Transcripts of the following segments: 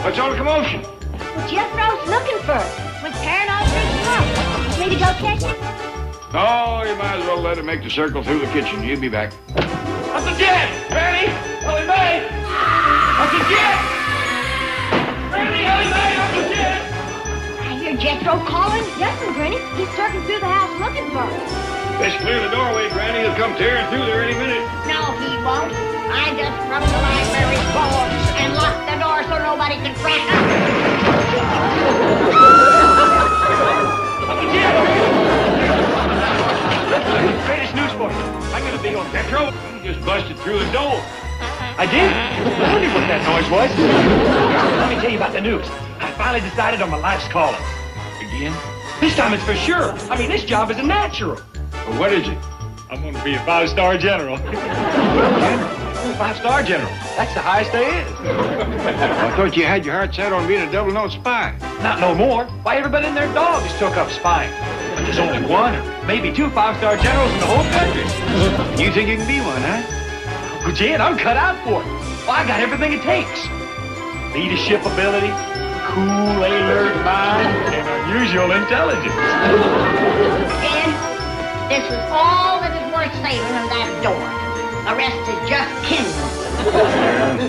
What's all the commotion? Well, Jethro's looking for us. Went tearing all through the house. Want me to go catch him? Oh, you might as well let him make the circle through the kitchen. You'll be back. Uncle Jed! Granny! Ellie Mae! Uncle Jed! Granny! Ellie Mae! Uncle Jed! I hear Jethro calling. Yes, sir, Granny. He's circling through the house looking for us. Best clear the doorway, Granny. He'll come tearing through there any minute. No, he won't. I just broke the library door and locked the door so nobody can crack up. Uncle Jed! Greatest news for you. I'm gonna be on Jethro. You just busted through the door. I did? I wondered what that noise was. Let me tell you about the news. I finally decided on my life's calling. Again? This time it's for sure. I mean, this job is a natural. Well, what is it? I'm gonna be a 5-star general. A 5-star general. That's the highest there is. I thought you had your heart set on being a double-nosed spy. Not no more. Why, everybody and their dog has took up spying. But there's only one or maybe 2 5-star generals in the whole country. You think you can be one, huh? Well, Jen, I'm cut out for it. Well, I got everything it takes. Leadership ability, cool, alert mind, and unusual intelligence. Dan, this is all that is worth saving in that door. The rest is just kindling.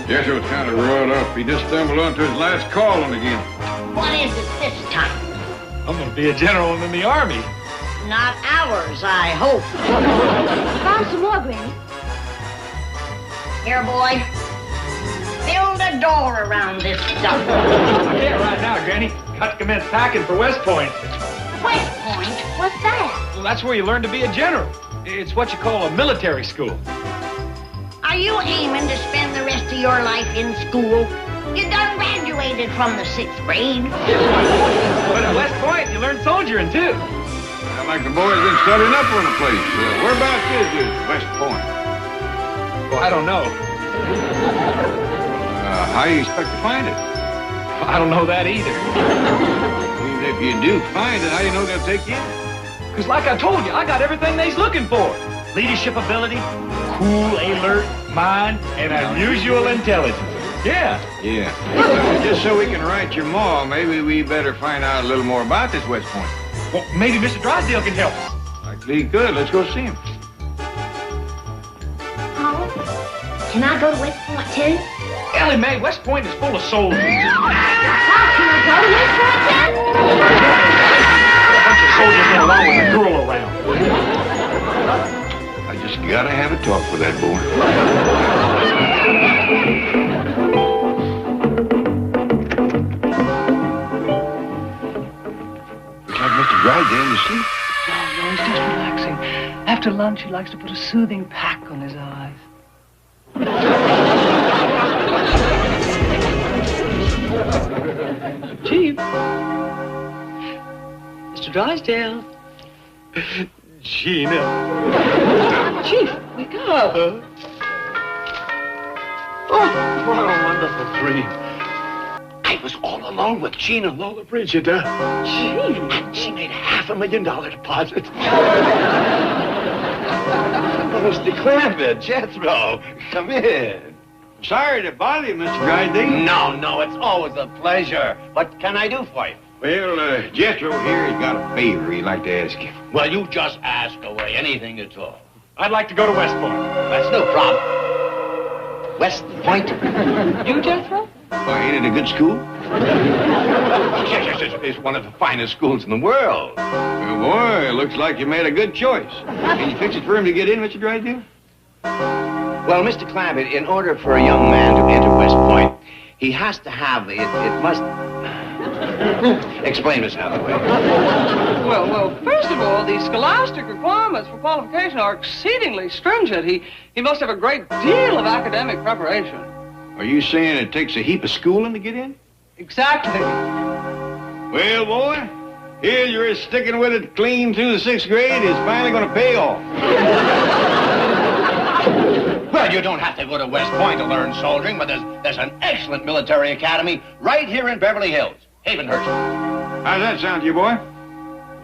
Jethro's kind of wrought up. He just stumbled onto his last calling again. What is it this time? I'm gonna be a general in the army. Not ours, I hope. Found some more, Granny. Here, boy. Build a door around this stuff. I can't right now, Granny. Got to commence packing for West Point. West Point? What's that? Well, that's where you learn to be a general. It's what you call a military school. Are you aiming to spend the rest of your life in school? You done graduated from the 6th grade. But at West Point, you learn soldiering, too. Sound like the boys been studying up on the place. Whereabouts is West Point? Well, I don't know. How do you expect to find it? I don't know that either. Even if you do find it, how do you know they'll take you in? Because like I told you, I got everything they's looking for. Leadership ability, cool, alert, mind, and unusual intelligence. Yeah. Yeah. Well, just so we can write your ma, maybe we better find out a little more about this West Point. Well, maybe Mr. Drysdale can help us. Likely he could. Let's go see him. Oh, can I go to West Point, too? Ellie Mae, West Point is full of soldiers. Can I go to West Point, then? A bunch of soldiers get along with a girl around. I just gotta have a talk with that boy. Looks like Mr. Drysdale is asleep. No, he's just relaxing. After lunch, he likes to put a soothing pack on his eyes. Chief. Mr. Drysdale. Gina. Chief, wake up. Oh, what a wonderful dream. I was all alone with Gina Lola Brigida. Chief. And she made $500,000 deposit. Mr. Clampett, Jethro, come in. Sorry to bother you, Mr. Drysdale. No, it's always a pleasure. What can I do for you? Well, Jethro here has got a favor he'd like to ask you. Well, you just ask away, anything at all. I'd like to go to West Point. That's no problem. West Point? You, Jethro? Why, ain't it a good school? Yes, it's one of the finest schools in the world. Well, boy, it looks like you made a good choice. Can you fix it for him to get in, Mr. Drysdale? Well, Mr. Clampett, in order for a young man to enter West Point, he has to have, it must... Explain, Miss Hathaway. Well, first of all, the scholastic requirements for qualification are exceedingly stringent. He must have a great deal of academic preparation. Are you saying it takes a heap of schooling to get in? Exactly. Well, boy, here you're sticking with it clean through the 6th grade. It's finally going to pay off. Well, you don't have to go to West Point to learn soldiering, but there's an excellent military academy right here in Beverly Hills. Havenhurst. How's that sound to you, boy?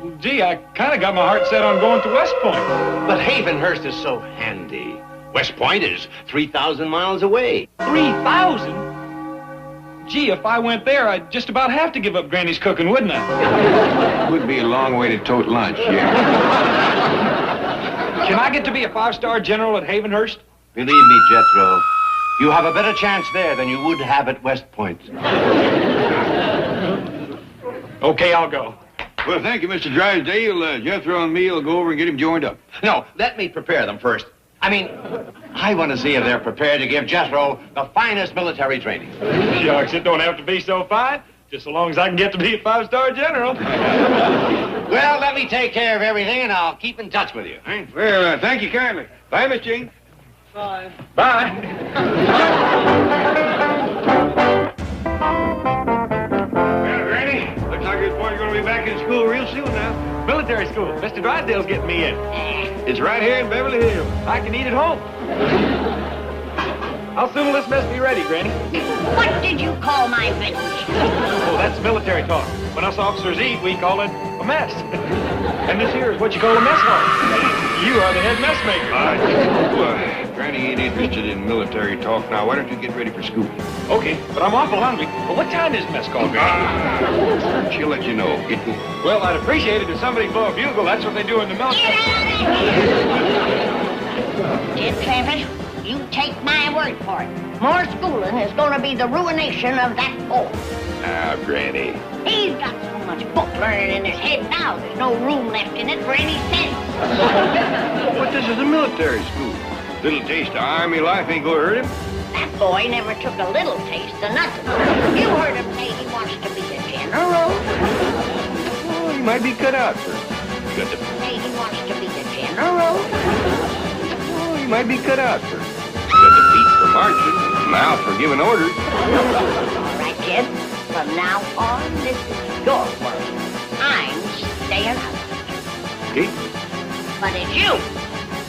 Well, gee, I kind of got my heart set on going to West Point. But Havenhurst is so handy. West Point is 3,000 miles away. 3,000? Gee, if I went there, I'd just about have to give up Granny's cooking, wouldn't I? It would be a long way to tote lunch, yeah. Can I get to be a 5-star general at Havenhurst? Believe me, Jethro, you have a better chance there than you would have at West Point. Okay, I'll go. Well, thank you, Mr. Drysdale. Jethro and me will go over and get him joined up. No, let me prepare them first. I want to see if they're prepared to give Jethro the finest military training. Shucks, it don't have to be so fine. Just so long as I can get to be a 5-star general. Well, let me take care of everything, and I'll keep in touch with you. Well, thank you kindly. Bye, Miss Jean. Bye. Bye. Well, Granny, looks like this boy's going to be back in school real soon now. Military school. Mr. Drysdale's getting me in. It's right here in Beverly Hills. I can eat at home. How soon will this mess be ready, Granny? What did you call my village? Oh, that's military talk. When us officers eat, we call it a mess. And this here is what you call a mess hall. You are the head messmaker. Granny ain't interested in military talk now. Why don't you get ready for school? Okay, but I'm awful hungry. But what time is mess call, Granny? She'll let you know. Get going. Well, I'd appreciate it if somebody blow a bugle. That's what they do in the military. Jim Travis, you take my word for it. More schooling is going to be the ruination of that boy. Now, Granny. He's got so much book learning in his head now, there's no room left in it for any sense. But this is a military school. Little taste of Army life ain't gonna hurt him. That boy never took a little taste of nothing. You heard him say he wants to be a general. Oh, he might be cut out for it. Got to... Say he wants to be a general. Oh, he might be cut out for it. Got the feet for marching, mouth for giving orders. All right, kid. From now on, this is your worry. I'm staying out. Okay? But it's you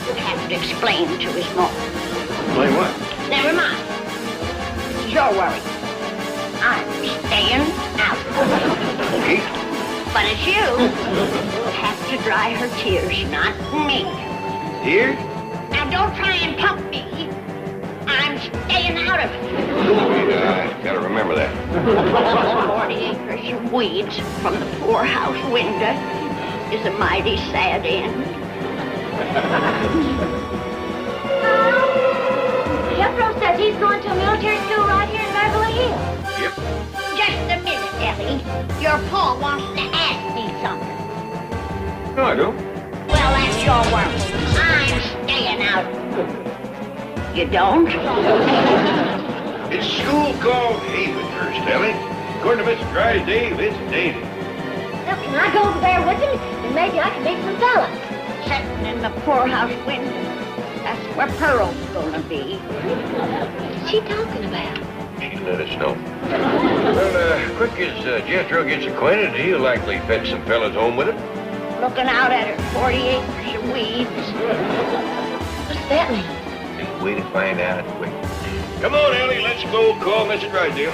who have to explain to his mom. Explain what? Never mind. It's your worry. I'm staying out. Okay? But it's you who have to dry her tears, not me. Here? Now don't try and pump me. I'm staying out of it. Yeah, I gotta remember that. 40 acres of weeds from the poorhouse window is a mighty sad end. Jethro says he's going to a military school right here in Beverly Hills. Yep. Just a minute, Ellie. Your pa wants to ask me something. No, I don't. Well, that's your worry. I'm staying out. You don't? It's school called Havenhurst, Ellie. According to Mr. Drysdale, it's dated. Well, can I go over there with him? And maybe I can meet some fellas. Sitting in the poorhouse window. That's where Pearl's gonna be. What's she talking about? She'll let us know. Well, quick as Jethro gets acquainted, he'll likely fetch some fellas home with him. Looking out at her 40 acres of weeds. What's that mean? Just wait to find out quick. Come on, Ellie, let's go call Mr. Drysdale.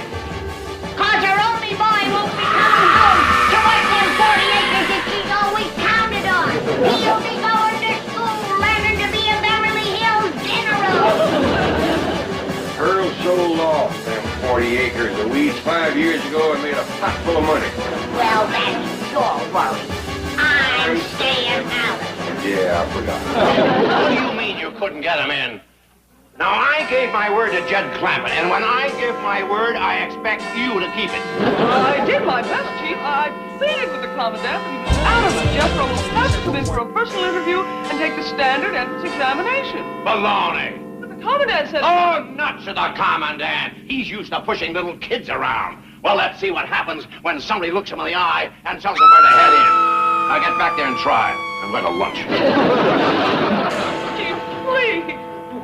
'Cause her only boy won't be coming home to work them 40 acres that she's always counted on. He'll be going to school learning to be a Beverly Hills general. Pearl sold off them 40 acres of weeds 5 years ago and made a pot full of money. Well, that's your worry. I'm staying out of it. Yeah, I forgot. What do you mean you couldn't get him in? Now, I gave my word to Jed Clampett, and when I give my word, I expect you to keep it. I did my best, Chief. I pleaded with the commandant, but he was adamant Jethro will have to come in for a personal interview and take the standard entrance examination. Baloney. But the commandant said... Oh, nuts to the commandant. He's used to pushing little kids around. Well, let's see what happens when somebody looks him in the eye and tells him where to head in. Now, get back there and try. I'm going to lunch. Chief, please.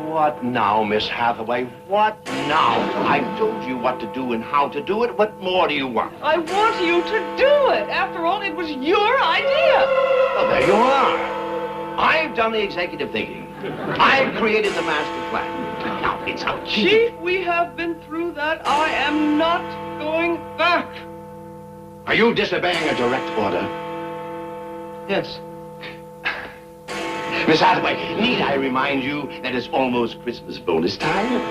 What now, Miss Hathaway? What now? I've told you what to do and how to do it. What more do you want? I want you to do it. After all, it was your idea. Well, there you are. I've done the executive thinking. I've created the master plan. Now, it's up to you. Chief, we have been through that. I am not going back. Are you disobeying a direct order? Yes. Miss Hathaway, need I remind you that it's almost Christmas bonus time?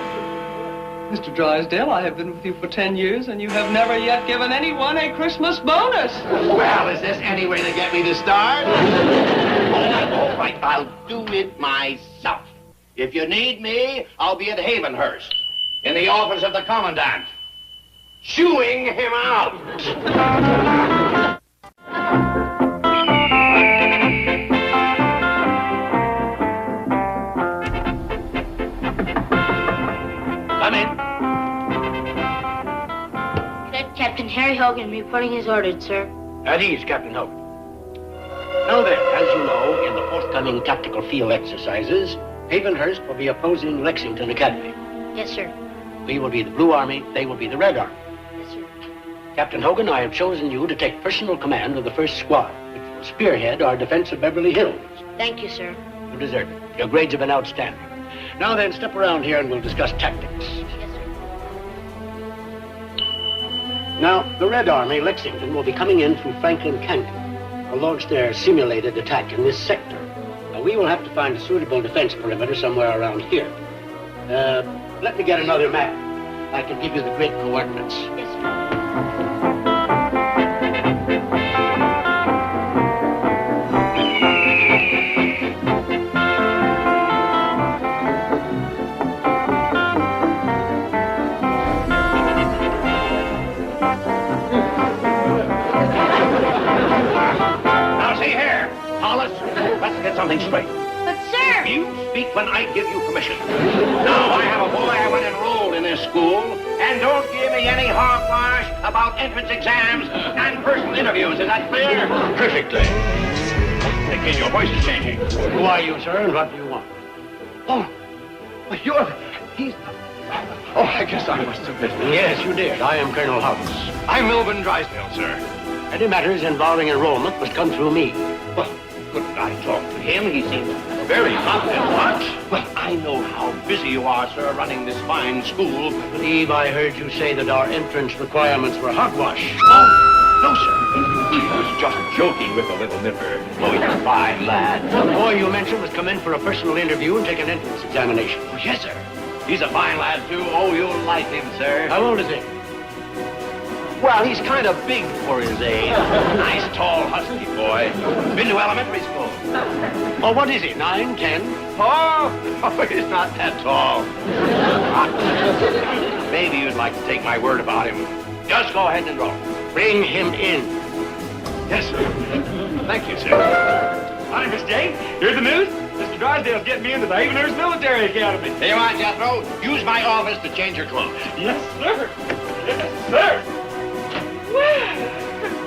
Mr. Drysdale, I have been with you for 10 years, and you have never yet given anyone a Christmas bonus. Well, is this any way to get me to start? All right, I'll do it myself. If you need me, I'll be at Havenhurst, in the office of the commandant, chewing him out. Come in. Cadet Captain Harry Hogan reporting his orders, sir. At ease, Captain Hogan. Now then, as you know, in the forthcoming tactical field exercises, Havenhurst will be opposing Lexington Academy. Yes, sir. We will be the Blue Army, they will be the Red Army. Yes, sir. Captain Hogan, I have chosen you to take personal command of the first squad, which will spearhead our defense of Beverly Hills. Thank you, sir. You deserve it. Your grades have been outstanding. Now then, step around here and we'll discuss tactics. Yes, sir. Now, the Red Army, Lexington, will be coming in through Franklin Canyon. Will launch their simulated attack in this sector. Now, we will have to find a suitable defense perimeter somewhere around here. Let me get another map. I can give you the grid coordinates. Yes, sir. Now, see here, Hollis, let's get something straight. But, sir! You speak when I give you permission. Now, I have a boy I went enrolled in this school, and don't give me any hogwash about entrance exams and personal interviews. Is that clear? Perfectly. Again, your voice is changing. Who are you, sir, and what do you want? Oh, he's... Oh, I guess I must have missed it. Yes, you did. I am Colonel Hollis. I'm Melvin Drysdale, sir. Any matters involving enrollment must come through me. Well, couldn't I talk to him? He seems very confident. What? Well, I know how busy you are, sir, running this fine school. I believe I heard you say that our entrance requirements were hogwash. Oh, no, sir. He was just joking with the little nipper. Oh, he's a fine lad. The boy you mentioned must come in for a personal interview and take an entrance examination. Oh, yes, sir. He's a fine lad, too. Oh, you'll like him, sir. How old is he? Well, he's kind of big for his age. Nice, tall, husky boy. Been to elementary school. Oh, what is he, 9, 10? Oh, he's not that tall. Maybe you'd like to take my word about him. Just go ahead and enroll. Bring him in. Yes, sir. Thank you, sir. Hi, Miss Jane. Here's the news. Mr. Drysdale's getting me into the Havenhurst Military Academy. Here you are, Jethro. Use my office to change your clothes. Yes, sir. Yes, sir. Well,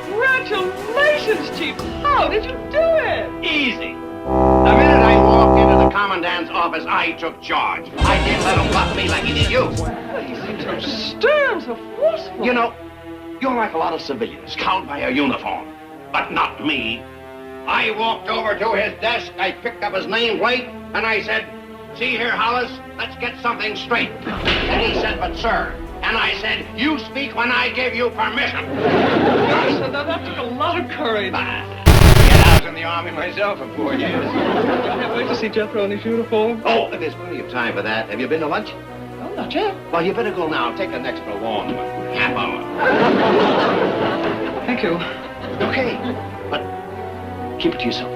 congratulations, Chief. How did you do it? Easy. The minute I walked into the commandant's office, I took charge. I didn't let him buff me like he did you. Well, he seems so stern, so forceful. You know, you're like a lot of civilians, cowed by a uniform. But not me. I walked over to his desk, I picked up his nameplate, and I said, "See here, Hollis, let's get something straight." And he said, "But, sir." And I said, "You speak when I give you permission." Gosh, that took a lot of courage. I was in the Army myself for 4 years. I can't wait to see Jethro in his uniform. Oh, there's plenty of time for that. Have you been to lunch? Oh, not yet. Well, you better go now. Take an extra long half hour. Thank you. Okay, but keep it to yourself.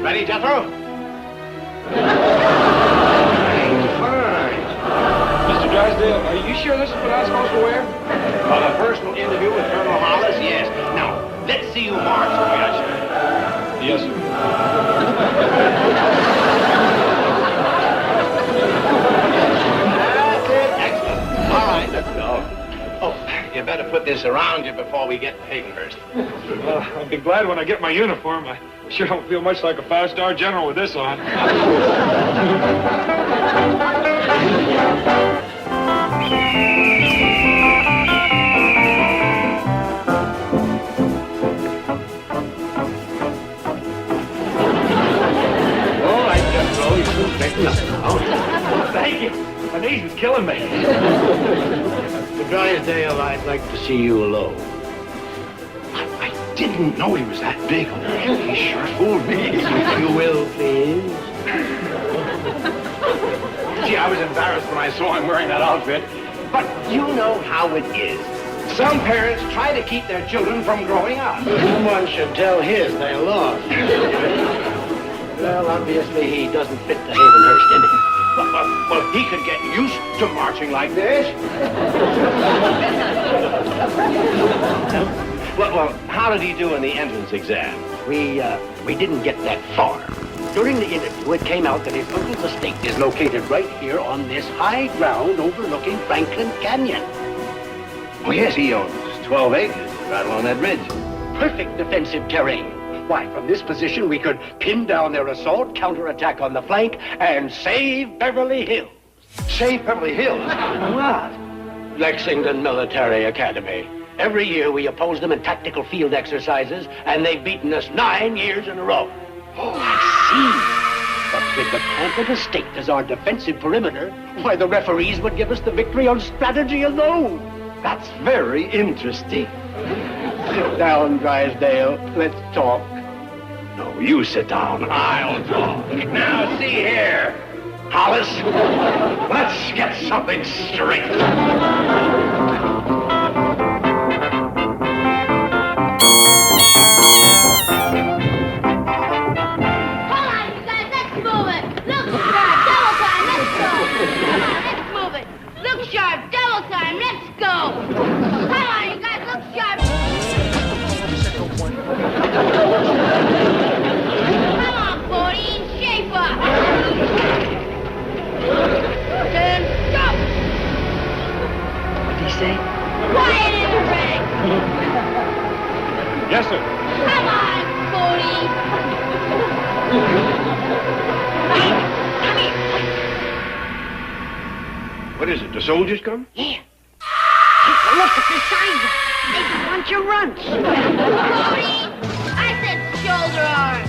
Ready, Jethro? Mr. Drysdale, are you sure this is what I'm supposed to wear? For the personal interview with Colonel Hollis, yes. Now, let's see you march the way I should. Yes, sir. That's it. Excellent. All right, let's go. Oh, you better put this around you before we get to Havenhurst. Well, I'll be glad when I get my uniform. I sure don't feel much like a 5-star general with this on. All right, Jethro, you can straighten up now. Thank you. My knees is killing me. Mr. Drysdale, I'd like to see you alone. I didn't know he was that big. He sure fooled me. If you will, please. Gee, I was embarrassed when I saw him wearing that outfit. But you know how it is. Some parents try to keep their children from growing up. Someone should tell his they're lost. Well, obviously he doesn't fit the Havenhurst image. Well, he could get used to marching like this. Well, how did he do in the entrance exam? We didn't get that far. During the interview, it came out that his uncle's estate is located right here on this high ground overlooking Franklin Canyon. Oh, yes, he owns 12 acres right along that ridge. Perfect defensive terrain. Why, from this position, we could pin down their assault, counterattack on the flank, and save Beverly Hills. Save Beverly Hills? What? Lexington Military Academy. Every year we oppose them in tactical field exercises, and they've beaten us 9 years in a row. Oh, I see. But with the Crampton estate as our defensive perimeter, why, the referees would give us the victory on strategy alone. That's very interesting. Sit down, Drysdale. Let's talk. No, you sit down. I'll talk. Now, see here, Hollis. Let's get something straight. Quiet in the ring! Yes, sir. Come on, Cody! Come here! What is it, the soldiers come? Yeah. Take a look at the signs. They want your runts. Cody! I said shoulder arm.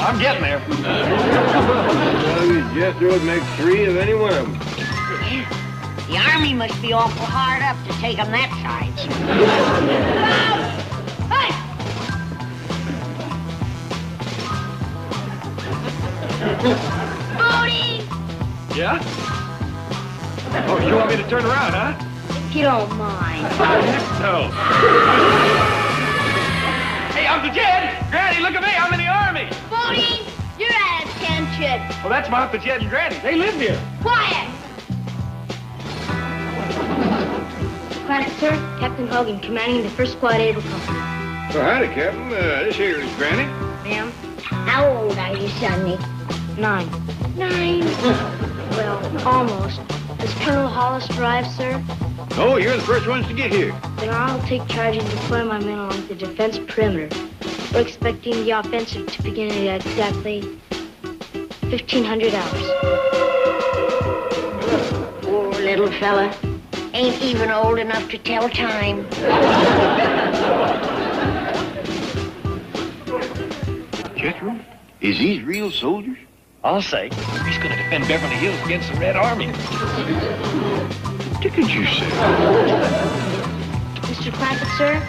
I'm getting there. Well, you just would make 3 of any one of them. Yeah. The army must be awful hard up to take them that size. Hey! Cody! Yeah? Oh, you want me to turn around, huh? If you don't mind. No. Hey, Uncle Jed! Granny, look at me! I'm in the army! Cody, you're at attention. Well, that's my Uncle Jed and Granny. They live here. Quiet! Private, sir. Captain Hogan, commanding the 1st Squad Able Company. Well, howdy, Captain. This here is Granny. Ma'am? How old are you, Sonny? 9. 9. Well, almost. Does Colonel Hollis drive, sir? Oh, you're the first ones to get here. Then I'll take charge and deploy my men along the defense perimeter. We're expecting the offensive to begin at exactly 1,500 hours. Poor little fella. Ain't even old enough to tell time. Jethro, is these real soldiers? I'll say. He's going to defend Beverly Hills against the Red Army. What did you say? Mr. Clampett, sir,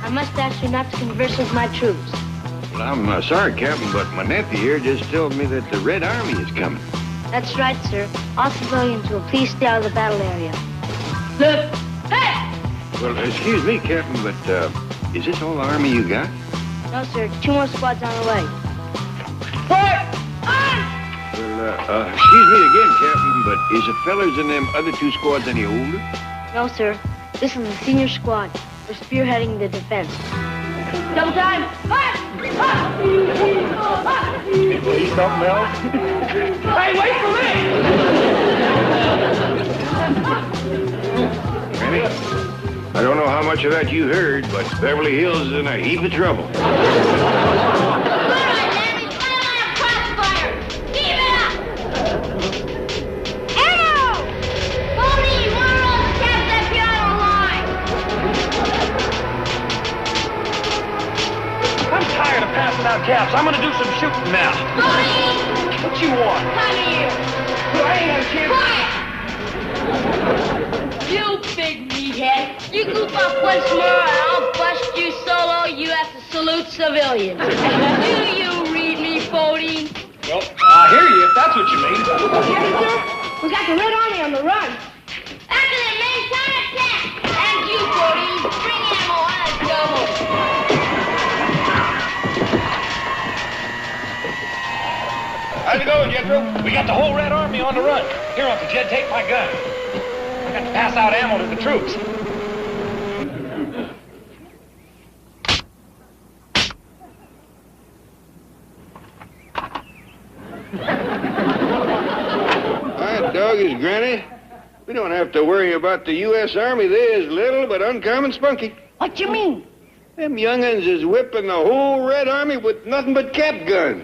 I must ask you not to converse with my troops. Well, I'm sorry, Captain, but my nephew here just told me that the Red Army is coming. That's right, sir. All civilians will please stay out of the battle area. Look! Hey! Well, excuse me, Captain, but is this all the army you got? No, sir. 2 more squads on the way. Quiet! On! Well, excuse me again, Captain, but is the fellers in them other 2 squads any older? No, sir. This is the senior squad. We're spearheading the defense. Double time! Hot! Please, something else? Hey, wait for me! Granny, I don't know how much of that you heard, but Beverly Hills is in a heap of trouble. All right, Larry, fire on a crossfire! Keep it up! Arrow! Cody, one of those caps up here on the line! I'm tired of passing out caps. I'm going to do some shooting now. Cody! What you want? Come here! I ain't had a chance. Quiet! You big meathead! You goof up once more and I'll bust you solo. You have to salute civilians. Do you read me, Bodie? Well, I hear you if that's what you mean. Yes, sir. We got the Red Army on the run. After them, men, counterattack! And you, Cody, bring ammo, let's go! How's it going, Jethro? We got the whole Red Army on the run. Here, Uncle Jed, take my gun. I got to pass out ammo to the troops. My dog is Granny. We don't have to worry about the U.S. Army. They is little but uncommon spunky. What you mean? Them young'uns is whipping the whole Red Army with nothing but cap guns.